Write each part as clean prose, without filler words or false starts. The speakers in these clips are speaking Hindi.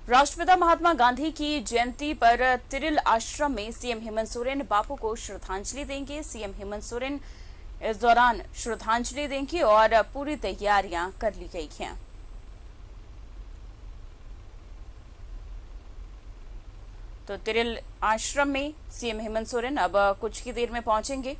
राष्ट्रपिता महात्मा गांधी की जयंती पर तिरिल आश्रम में सीएम हेमंत सोरेन बापू को श्रद्धांजलि देंगे। सीएम हेमंत सोरेन इस दौरान श्रद्धांजलि देंगे और पूरी तैयारियां कर ली गई हैं। तो तिरिल आश्रम में सीएम हेमंत सोरेन अब कुछ ही देर में पहुंचेंगे।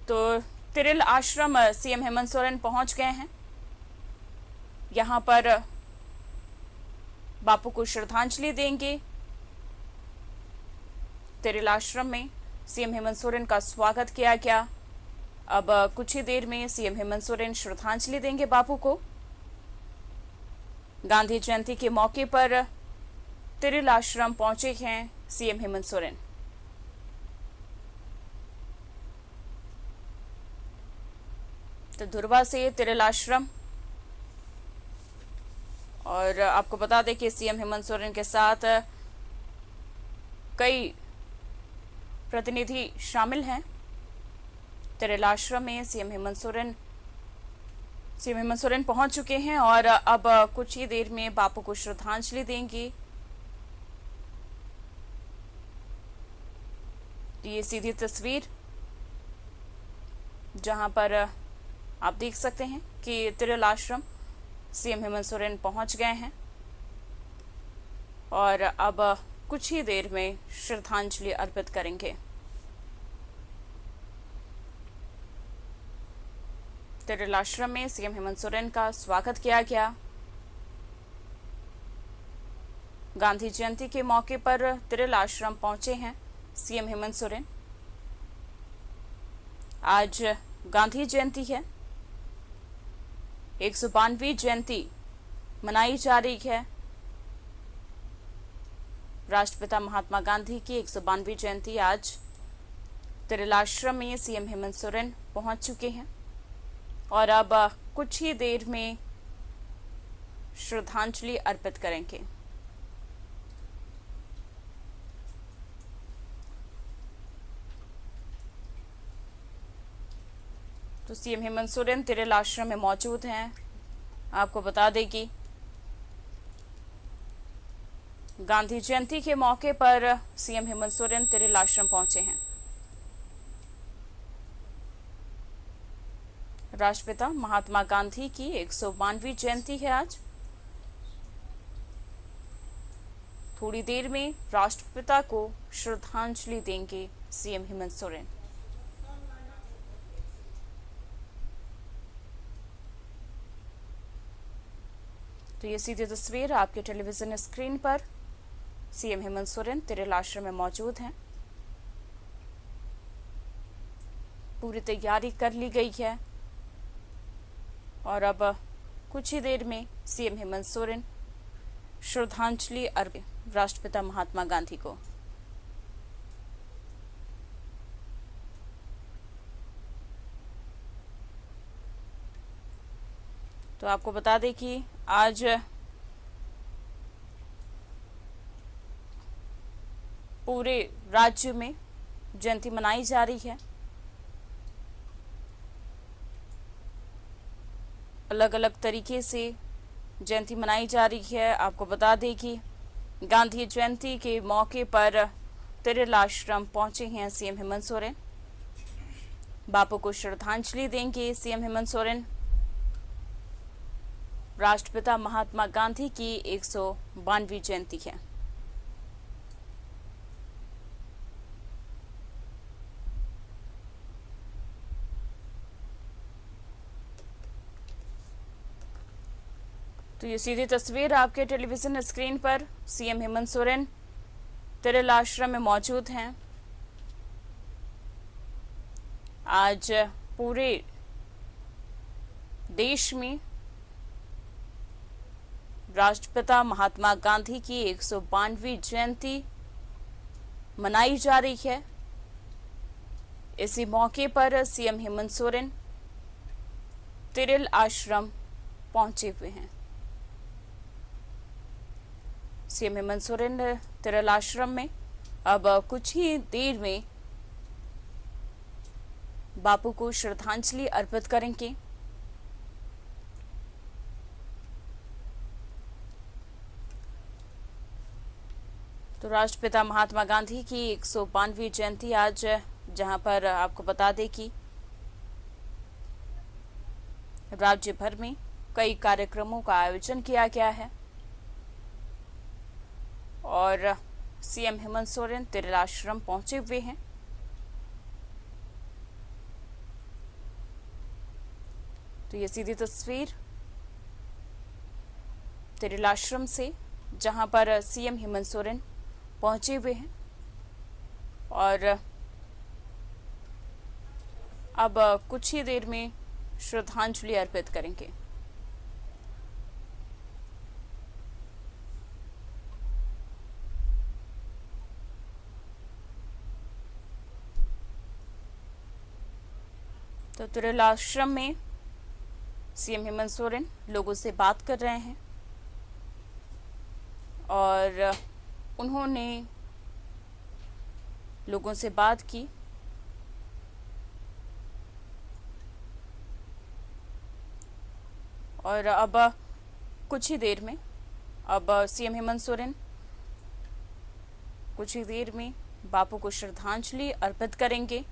तो तिरिल आश्रम सीएम हेमंत सोरेन पहुंच गए हैं। यहां पर बापू को श्रद्धांजलि देंगे। तिरिल आश्रम में सीएम हेमंत सोरेन का स्वागत किया गया। अब कुछ ही देर में सीएम हेमंत सोरेन श्रद्धांजलि देंगे बापू को। गांधी जयंती के मौके पर तिरिल आश्रम पहुंचे हैं सीएम हेमंत सोरेन। तो धुरवा से तिरिल आश्रम, और आपको बता दें कि सीएम हेमंत सोरेन के साथ कई प्रतिनिधि शामिल हैं। तिरिल आश्रम में सीएम हेमंत सोरेन पहुंच चुके हैं और अब कुछ ही देर में बापू को श्रद्धांजलि देंगे। ये सीधी तस्वीर जहां पर आप देख सकते हैं कि तिरिल आश्रम सीएम हेमंत सोरेन पहुंच गए हैं और अब कुछ ही देर में श्रद्धांजलि अर्पित करेंगे। तिरिल आश्रम में सीएम हेमंत सोरेन का स्वागत किया गया। गांधी जयंती के मौके पर तिरिल आश्रम पहुंचे हैं सीएम हेमंत सोरेन। आज गांधी जयंती है, 192वीं जयंती मनाई जा रही है। राष्ट्रपिता महात्मा गांधी की 192वीं जयंती आज तिरिल आश्रम में सीएम हेमंत सोरेन पहुंच चुके हैं और अब कुछ ही देर में श्रद्धांजलि अर्पित करेंगे। तो सीएम हेमंत सोरेन तिरिल आश्रम में मौजूद हैं। आपको बता दें कि गांधी जयंती के मौके पर सीएम हेमंत सोरेन तिरिल आश्रम पहुंचे हैं। राष्ट्रपिता महात्मा गांधी की 192वीं जयंती है आज। थोड़ी देर में राष्ट्रपिता को श्रद्धांजलि देंगे सीएम हेमंत सोरेन। तो ये सीधी तस्वीर आपके टेलीविजन स्क्रीन पर सीएम हेमंत सोरेन तिरिल आश्रम में मौजूद हैं। पूरी तैयारी कर ली गई है और अब कुछ ही देर में सीएम हेमंत सोरेन श्रद्धांजलि अर्पित राष्ट्रपिता महात्मा गांधी को। तो आपको बता दें कि आज पूरे राज्य में जयंती मनाई जा रही है। अलग अलग तरीके से जयंती मनाई जा रही है। आपको बता दें कि गांधी जयंती के मौके पर तिरिल आश्रम पहुंचे हैं सीएम हेमंत सोरेन। बापू को श्रद्धांजलि देंगे सीएम हेमंत सोरेन। राष्ट्रपिता महात्मा गांधी की 192वीं जयंती है। तो ये सीधी तस्वीर आपके टेलीविजन स्क्रीन पर सीएम हेमंत सोरेन तिरिल आश्रम में मौजूद हैं। आज पूरे देश में राष्ट्रपिता महात्मा गांधी की 192वीं जयंती मनाई जा रही है। इसी मौके पर सीएम हेमंत सोरेन तिरिल आश्रम पहुंचे हुए हैं। सीएम हेमंत सोरेन तिरिल आश्रम में अब कुछ ही देर में बापू को श्रद्धांजलि अर्पित करेंगे। तो राष्ट्रपिता महात्मा गांधी की 192वीं जयंती आज, जहां पर आपको बता दें कि राज्य भर में कई कार्यक्रमों का आयोजन किया गया है और सीएम हेमंत सोरेन तिरेल आश्रम पहुंचे हुए हैं। तो ये सीधी तस्वीर तिरेल आश्रम से, जहां पर सीएम हेमंत सोरेन पहुंचे हुए हैं और अब कुछ ही देर में श्रद्धांजलि अर्पित करेंगे। तो तिरेल आश्रम में सीएम हेमंत सोरेन लोगों से बात कर रहे हैं और उन्होंने लोगों से बात की और अब कुछ ही देर में सीएम हेमंत सोरेन कुछ ही देर में बापू को श्रद्धांजलि अर्पित करेंगे।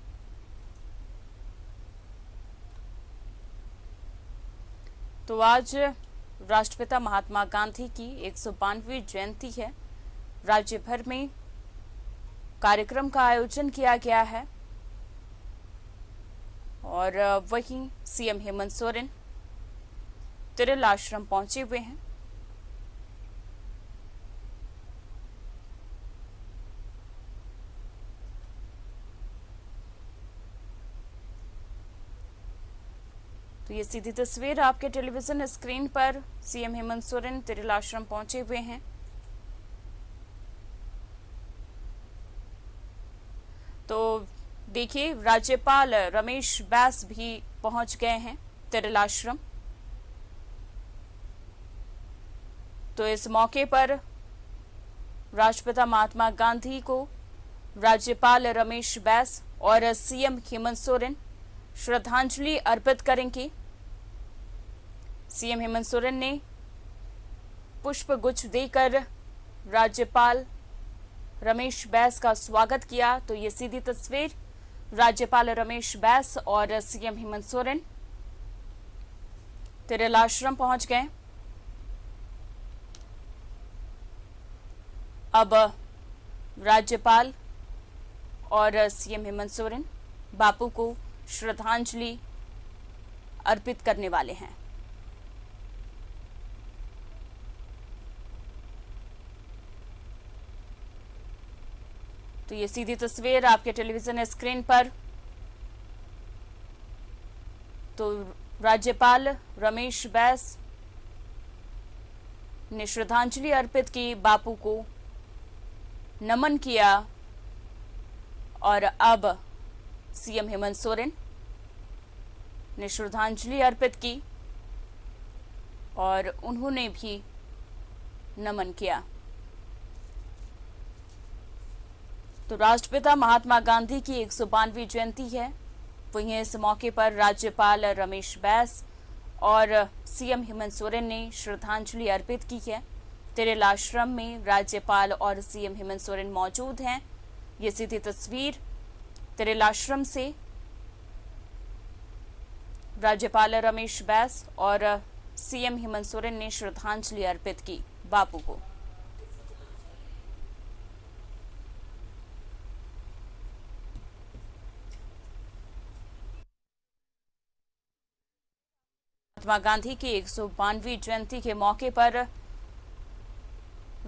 तो आज राष्ट्रपिता महात्मा गांधी की 192वीं जयंती है। राज्य भर में कार्यक्रम का आयोजन किया गया है और वहीं सीएम हेमंत सोरेन तिरेल आश्रम पहुंचे हुए हैं। तो ये सीधी तस्वीर आपके टेलीविजन स्क्रीन पर सीएम हेमंत सोरेन तिरेल आश्रम पहुंचे हुए हैं। तो देखिए, राज्यपाल रमेश बैस भी पहुंच गए हैं तिरेल आश्रम। तो इस मौके पर राष्ट्रपिता महात्मा गांधी को राज्यपाल रमेश बैस और सीएम हेमंत सोरेन श्रद्धांजलि अर्पित करेंगे। सीएम हेमंत सोरेन ने पुष्प गुच्छ देकर राज्यपाल रमेश बैस का स्वागत किया। तो ये सीधी तस्वीर राज्यपाल रमेश बैस और सीएम हेमंत सोरेन तिरेल आश्रम पहुंच गए। अब राज्यपाल और सीएम हेमंत सोरेन बापू को श्रद्धांजलि अर्पित करने वाले हैं। तो ये सीधी तस्वीर आपके टेलीविजन स्क्रीन पर। तो राज्यपाल रमेश बैस ने श्रद्धांजलि अर्पित की, बापू को नमन किया और अब सीएम हेमंत सोरेन ने श्रद्धांजलि अर्पित की और उन्होंने भी नमन किया। तो राष्ट्रपिता महात्मा गांधी की 192वीं जयंती है। वहीं इस मौके पर राज्यपाल रमेश बैस और सीएम हेमंत सोरेन ने श्रद्धांजलि अर्पित की है। तिरेल आश्रम में राज्यपाल और सीएम हेमंत सोरेन मौजूद हैं। ये सीधी तस्वीर तिरेल आश्रम से राज्यपाल रमेश बैस और सीएम हेमंत सोरेन ने श्रद्धांजलि अर्पित की बापू को। महात्मा गांधी की 192वीं जयंती के मौके पर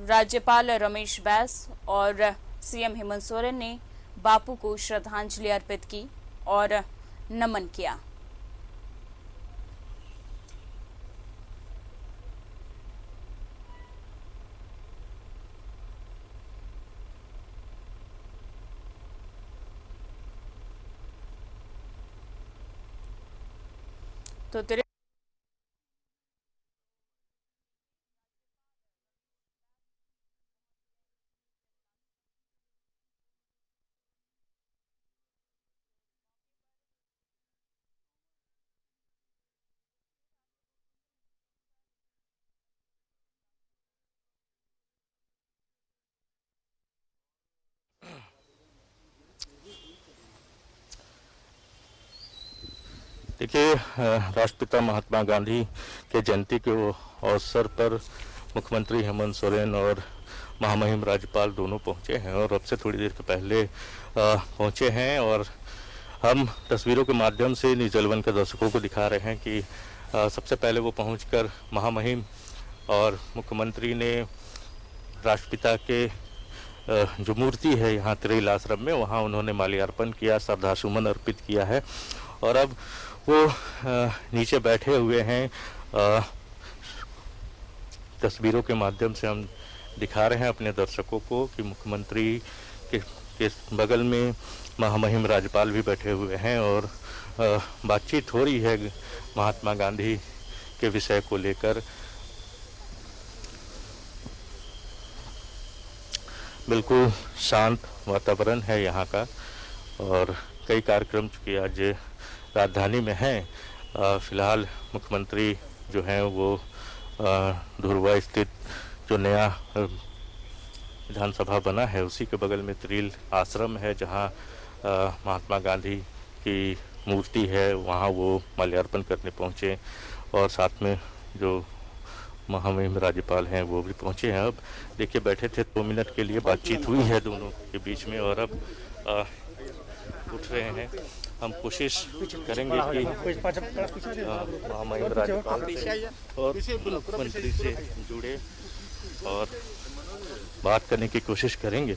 राज्यपाल रमेश बैस और सीएम हेमंत सोरेन ने बापू को श्रद्धांजलि अर्पित की और नमन किया। तो देखिए, राष्ट्रपिता महात्मा गांधी के जयंती के अवसर पर मुख्यमंत्री हेमंत सोरेन और महामहिम राज्यपाल दोनों पहुंचे हैं और अब से थोड़ी देर के पहले पहुंचे हैं। और हम तस्वीरों के माध्यम से न्यूज़ 11 के दर्शकों को दिखा रहे हैं कि सबसे पहले वो पहुंचकर महामहिम और मुख्यमंत्री ने राष्ट्रपिता के जो मूर्ति है यहाँ तिरेल आश्रम में, वहाँ उन्होंने माल्यार्पण किया, श्रद्धासुमन अर्पित किया है। और अब वो नीचे बैठे हुए हैं। तस्वीरों के माध्यम से हम दिखा रहे हैं अपने दर्शकों को कि मुख्यमंत्री के बगल में महामहिम राज्यपाल भी बैठे हुए हैं और बातचीत हो रही है महात्मा गांधी के विषय को लेकर। बिल्कुल शांत वातावरण है यहाँ का और कई कार्यक्रम चूँकि आज राजधानी में हैं। फिलहाल मुख्यमंत्री जो हैं वो धुरवा स्थित जो नया विधानसभा बना है उसी के बगल में तिरेल आश्रम है, जहाँ महात्मा गांधी की मूर्ति है, वहाँ वो माल्यार्पण करने पहुँचे और साथ में जो महामहिम राज्यपाल हैं वो भी पहुँचे हैं। अब देखिए, बैठे थे 2 मिनट के लिए, बातचीत हुई है दोनों के बीच में और अब उठ रहे हैं। हम कोशिश करेंगे कि महामहिम राज्यपाल से और मुख्यमंत्री से जुड़े और बात करने की कोशिश करेंगे।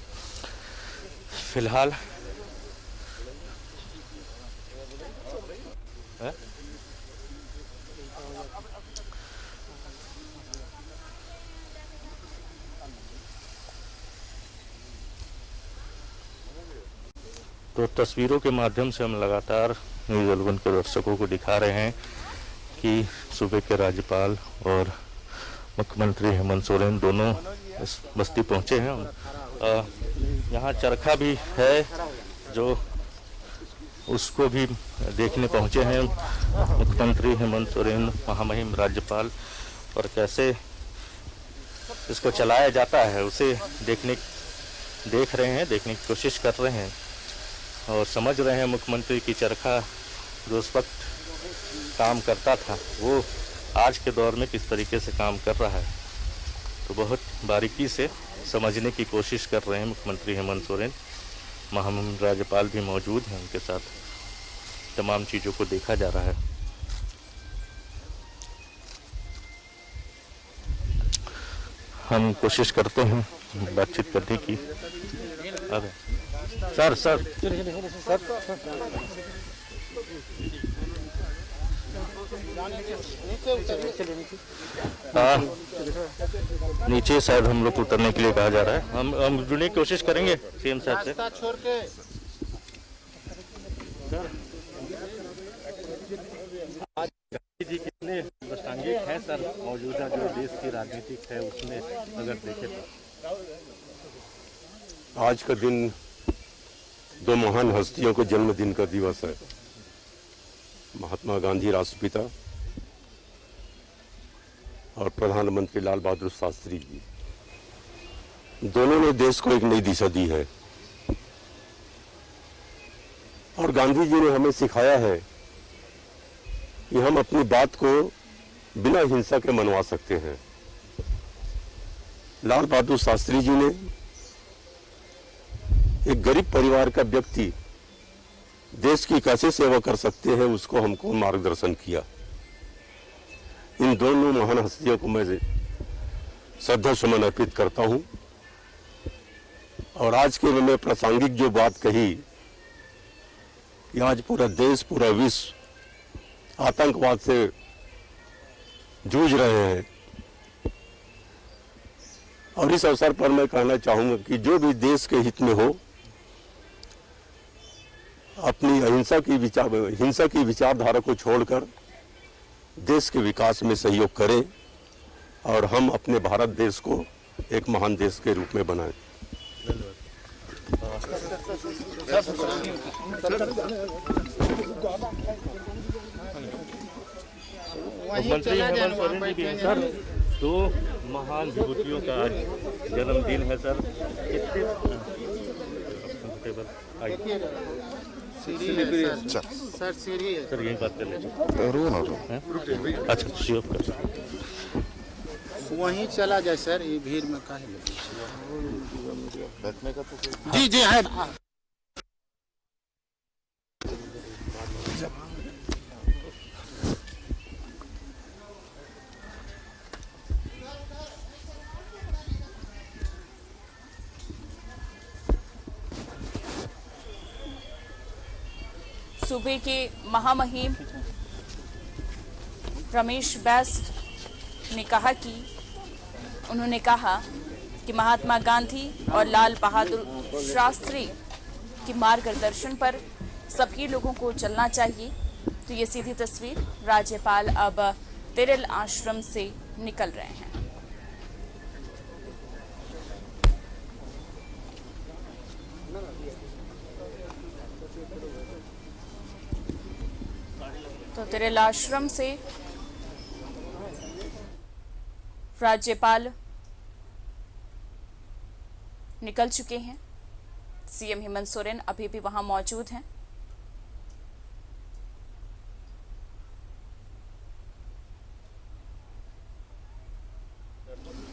फिलहाल तो तस्वीरों के माध्यम से हम लगातार न्यूज़ 11 के दर्शकों को दिखा रहे हैं कि सूबे के राज्यपाल और मुख्यमंत्री हेमंत सोरेन दोनों इस बस्ती पहुंचे हैं। यहाँ चरखा भी है जो उसको भी देखने पहुंचे हैं मुख्यमंत्री हेमंत सोरेन, महामहिम राज्यपाल, और कैसे इसको चलाया जाता है उसे देख रहे हैं, देखने की कोशिश कर रहे हैं और समझ रहे हैं मुख्यमंत्री की चरखा जो उस वक्त काम करता था वो आज के दौर में किस तरीके से काम कर रहा है। तो बहुत बारीकी से समझने की कोशिश कर रहे हैं मुख्यमंत्री हेमंत सोरेन। महामहिम राज्यपाल भी मौजूद हैं, उनके साथ तमाम चीज़ों को देखा जा रहा है। हम कोशिश करते हैं बातचीत करने की। अब सर नीचे शायद हम लोग उतरने के लिए कहा जा रहा है। हम जुड़ने की कोशिश करेंगे सीएम साहब से। गांधी जी कितने प्रासंगिक हैं सर मौजूदा जो देश की राजनीतिक है उसमें अगर देखें तो? आज का दिन 2 महान हस्तियों के जन्मदिन का दिवस है। महात्मा गांधी राष्ट्रपिता और प्रधानमंत्री लाल बहादुर शास्त्री जी, दोनों ने देश को एक नई दिशा दी है। और गांधी जी ने हमें सिखाया है कि हम अपनी बात को बिना हिंसा के मनवा सकते हैं। लाल बहादुर शास्त्री जी ने एक गरीब परिवार का व्यक्ति देश की कैसे सेवा कर सकते हैं उसको हमको मार्गदर्शन किया। इन दोनों महान हस्तियों को मैं श्रद्धा सुमन अर्पित करता हूं। और आज के में प्रासंगिक जो बात कही कि आज पूरा देश, पूरा विश्व आतंकवाद से जूझ रहे हैं, और इस अवसर पर मैं कहना चाहूंगा कि जो भी देश के हित में हो अपनी हिंसा की विचारधारा को छोड़कर देश के विकास में सहयोग करें और हम अपने भारत देश को एक महान देश के रूप में बनाएं। मुख्यमंत्री हेमंत सोरेन जी भी हैं सर। 2 महान विभूतियों का आज जन्मदिन है सर। सर सीढ़ी है। सर यही बात कर लेते रो ना रो। हैं। अच्छा जी ओके। वहीं चला जाए सर, ये भीड़ में काहे लगे? बैठने का तो कोई जी जी है। सूबे के महामहिम रमेश बैस ने कहा कि उन्होंने कहा कि महात्मा गांधी और लाल बहादुर शास्त्री के मार्गदर्शन पर सभी लोगों को चलना चाहिए। तो ये सीधी तस्वीर राज्यपाल अब तिरिल आश्रम से निकल रहे हैं। तो तिरिल आश्रम से राज्यपाल निकल चुके हैं। सीएम हेमंत सोरेन अभी भी वहां मौजूद हैं।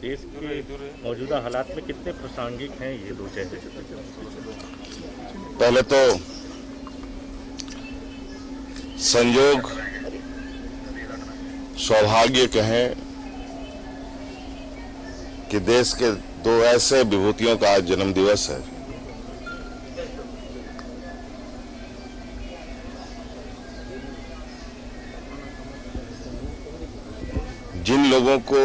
देश के मौजूदा हालात में कितने प्रासंगिक हैं ये दो चेहरे? पहले तो संयोग सौभाग्य कहें कि देश के दो ऐसे विभूतियों का आज जन्म दिवस है जिन लोगों को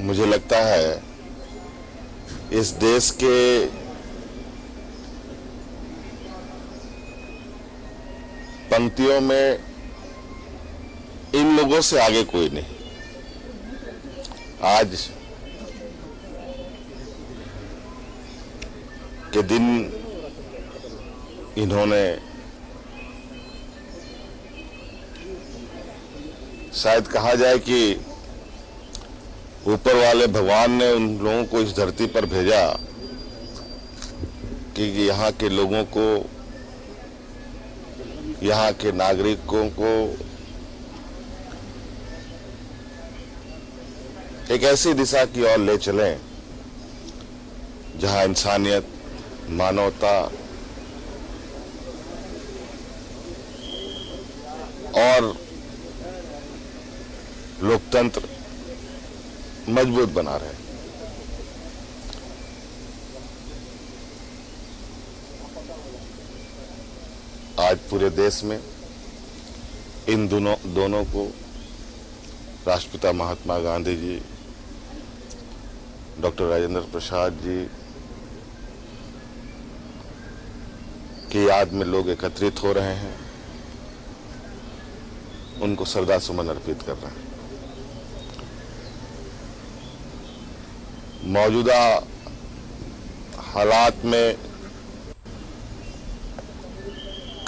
मुझे लगता है इस देश के पंक्तियों में इन लोगों से आगे कोई नहीं। आज के दिन इन्होंने शायद कहा जाए कि ऊपर वाले भगवान ने उन लोगों को इस धरती पर भेजा कि यहाँ के लोगों को, यहाँ के नागरिकों को एक ऐसी दिशा की ओर ले चलें जहां इंसानियत, मानवता और लोकतंत्र मजबूत बना रहे। आज पूरे देश में इन दोनों को राष्ट्रपिता महात्मा गांधी जी, डॉक्टर राजेंद्र प्रसाद जी की याद में लोग एकत्रित हो रहे हैं, उनको श्रद्धा सुमन अर्पित कर रहे हैं। मौजूदा हालात में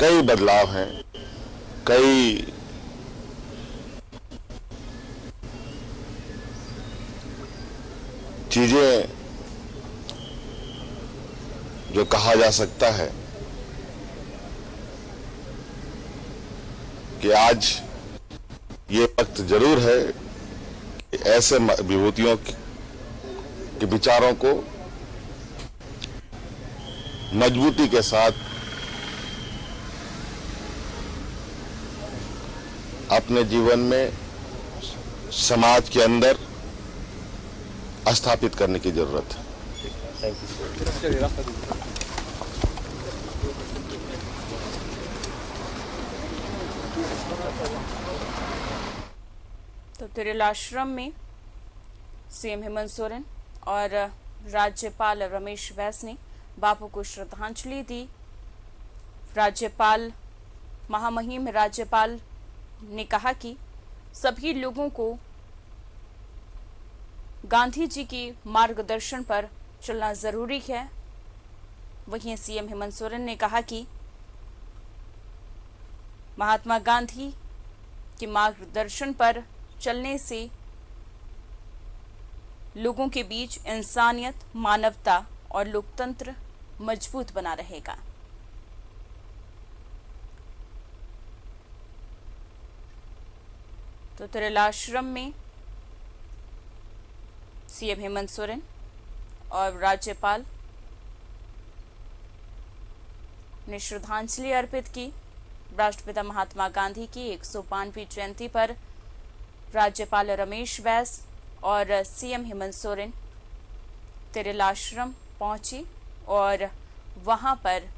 कई बदलाव हैं, कई चीजें जो कहा जा सकता है कि आज ये वक्त जरूर है कि ऐसे विभूतियों के विचारों को मजबूती के साथ अपने जीवन में, समाज के अंदर स्थापित करने की जरूरत है। तो तिरिल आश्रम में सीएम हेमंत सोरेन और राज्यपाल रमेश बैस ने बापू को श्रद्धांजलि दी। राज्यपाल महामहिम राज्यपाल ने कहा कि सभी लोगों को गांधी जी के मार्गदर्शन पर चलना जरूरी है। वहीं सीएम हेमंत सोरेन ने कहा कि महात्मा गांधी के मार्गदर्शन पर चलने से लोगों के बीच इंसानियत, मानवता और लोकतंत्र मजबूत बना रहेगा। तो तिरल आश्रम में सीएम हेमंत सोरेन और राज्यपाल ने श्रद्धांजलि अर्पित की। राष्ट्रपिता महात्मा गांधी की 105वीं जयंती पर राज्यपाल रमेश बैस और सीएम हेमंत सोरेन तिरल आश्रम पहुंची और वहां पर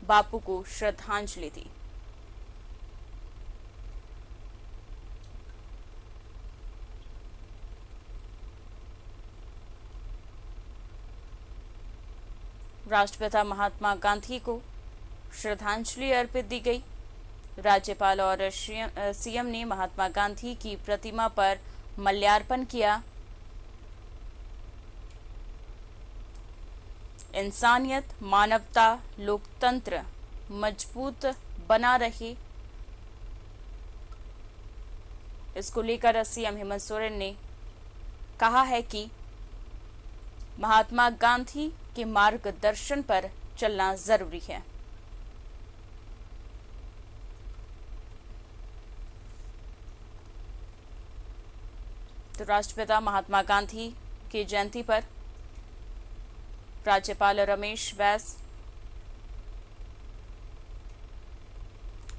बापू को श्रद्धांजलि दी। राष्ट्रपिता महात्मा गांधी को श्रद्धांजलि अर्पित दी गई। राज्यपाल और सीएम ने महात्मा गांधी की प्रतिमा पर माल्यार्पण किया। इंसानियत, मानवता, लोकतंत्र मजबूत बना रहे, इसको लेकर सीएम हेमंत सोरेन ने कहा है कि महात्मा गांधी के मार्गदर्शन पर चलना जरूरी है। तो राष्ट्रपिता महात्मा गांधी की जयंती पर राज्यपाल रमेश बैस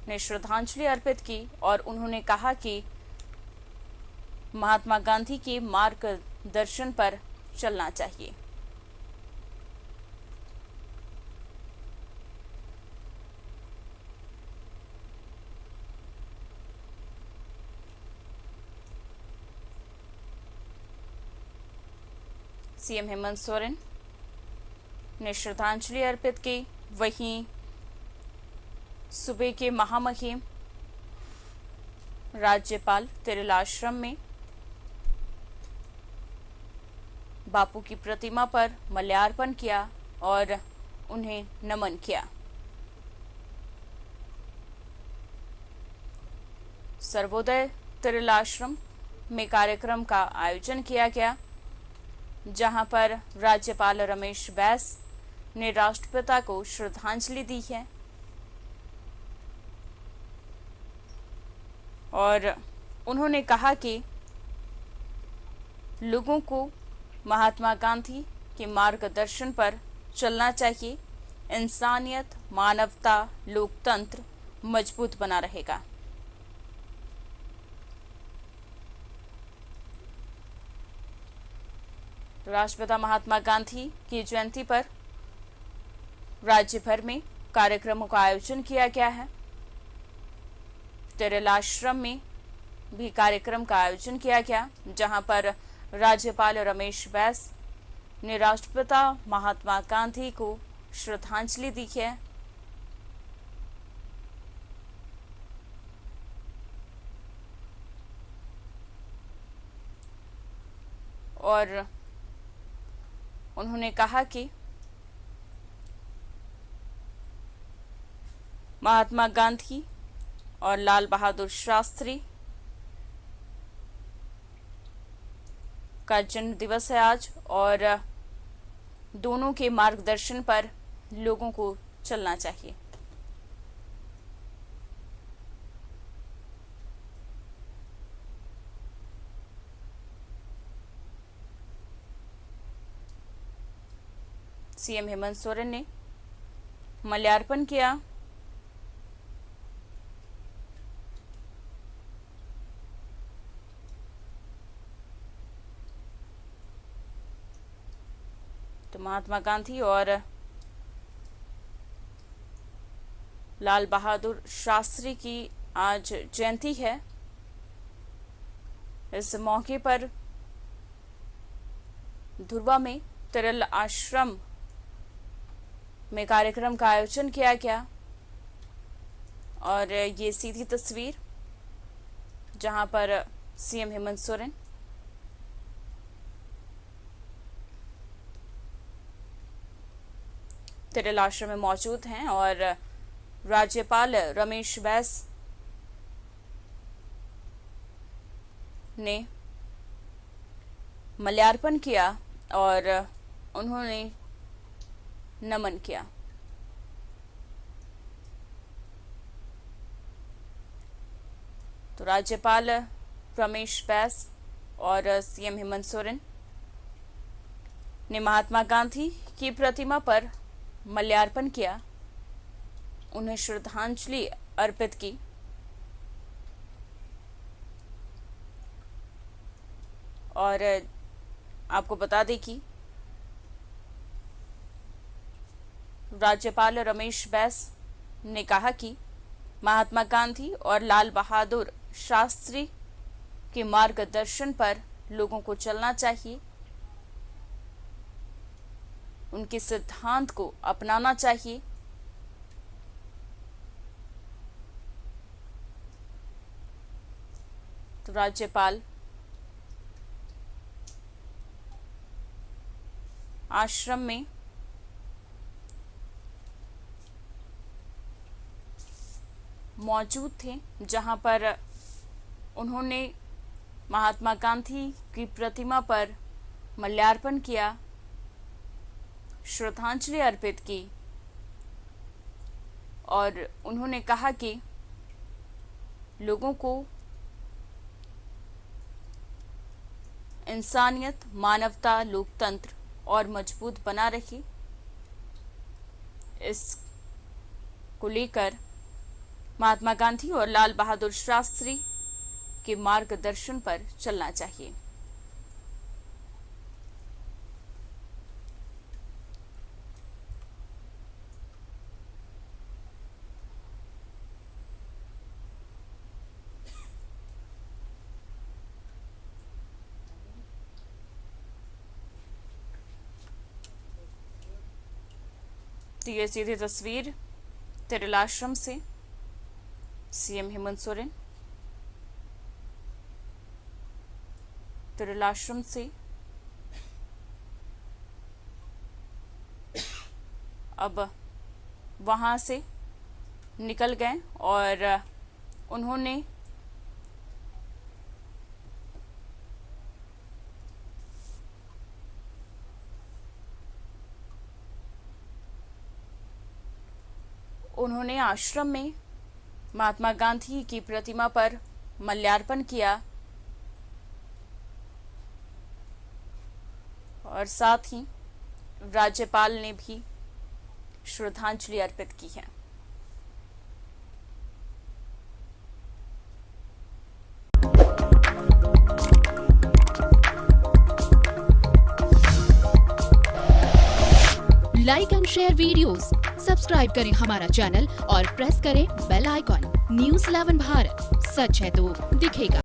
ने श्रद्धांजलि अर्पित की और उन्होंने कहा कि महात्मा गांधी के मार्गदर्शन पर चलना चाहिए। सीएम हेमंत सोरेन ने श्रद्धांजलि अर्पित की। वहीं सुबह के महामहिम राज्यपाल तिरल आश्रम में बापू की प्रतिमा पर माल्यार्पण किया और उन्हें नमन किया। सर्वोदय तिरल आश्रम में कार्यक्रम का आयोजन किया गया, जहां पर राज्यपाल रमेश बैस ने राष्ट्रपिता को श्रद्धांजलि दी है और उन्होंने कहा कि लोगों को महात्मा गांधी के मार्गदर्शन पर चलना चाहिए। इंसानियत, मानवता, लोकतंत्र मजबूत बना रहेगा। राष्ट्रपिता महात्मा गांधी की जयंती पर राज्य भर में कार्यक्रमों का आयोजन किया गया है। तिरल आश्रम में भी कार्यक्रम का आयोजन किया गया, जहां पर राज्यपाल रमेश बैस ने राष्ट्रपिता महात्मा गांधी को श्रद्धांजलि दी है। और उन्होंने कहा कि महात्मा गांधी और लाल बहादुर शास्त्री का जन्म दिवस है आज और दोनों के मार्गदर्शन पर लोगों को चलना चाहिए। सीएम हेमंत सोरेन ने माल्यार्पण किया। तो महात्मा गांधी और लाल बहादुर शास्त्री की आज जयंती है। इस मौके पर धुर्वा में तिरल आश्रम में कार्यक्रम का आयोजन किया गया और ये सीधी तस्वीर जहां पर सीएम हेमंत सोरेन तिरल आश्रम में मौजूद हैं और राज्यपाल रमेश बैस ने माल्यार्पण किया और उन्होंने नमन किया। तो राज्यपाल रमेश बैस और सीएम हेमंत सोरेन ने महात्मा गांधी की प्रतिमा पर माल्यार्पण किया, उन्हें श्रद्धांजलि अर्पित की। और आपको बता दें कि राज्यपाल रमेश बैस ने कहा कि महात्मा गांधी और लाल बहादुर शास्त्री के मार्गदर्शन पर लोगों को चलना चाहिए, उनके सिद्धांत को अपनाना चाहिए। तो राज्यपाल आश्रम में मौजूद थे, जहां पर उन्होंने महात्मा गांधी की प्रतिमा पर माल्यार्पण किया, श्रद्धांजलि अर्पित की और उन्होंने कहा कि लोगों को इंसानियत, मानवता, लोकतंत्र और मजबूत बना रही, इस को लेकर महात्मा गांधी और लाल बहादुर शास्त्री के मार्गदर्शन पर चलना चाहिए। तो ये सीधी तस्वीर तिरला आश्रम से सीएम हेमंत सोरेन तिरला आश्रम से अब वहां से निकल गए और उन्होंने आश्रम में महात्मा गांधी की प्रतिमा पर माल्यार्पण किया और साथ ही राज्यपाल ने भी श्रद्धांजलि अर्पित की है। Like and share videos, subscribe करें हमारा चैनल और प्रेस करें बेल आइकॉन। न्यूज़ 11 भारत, सच है तो दिखेगा।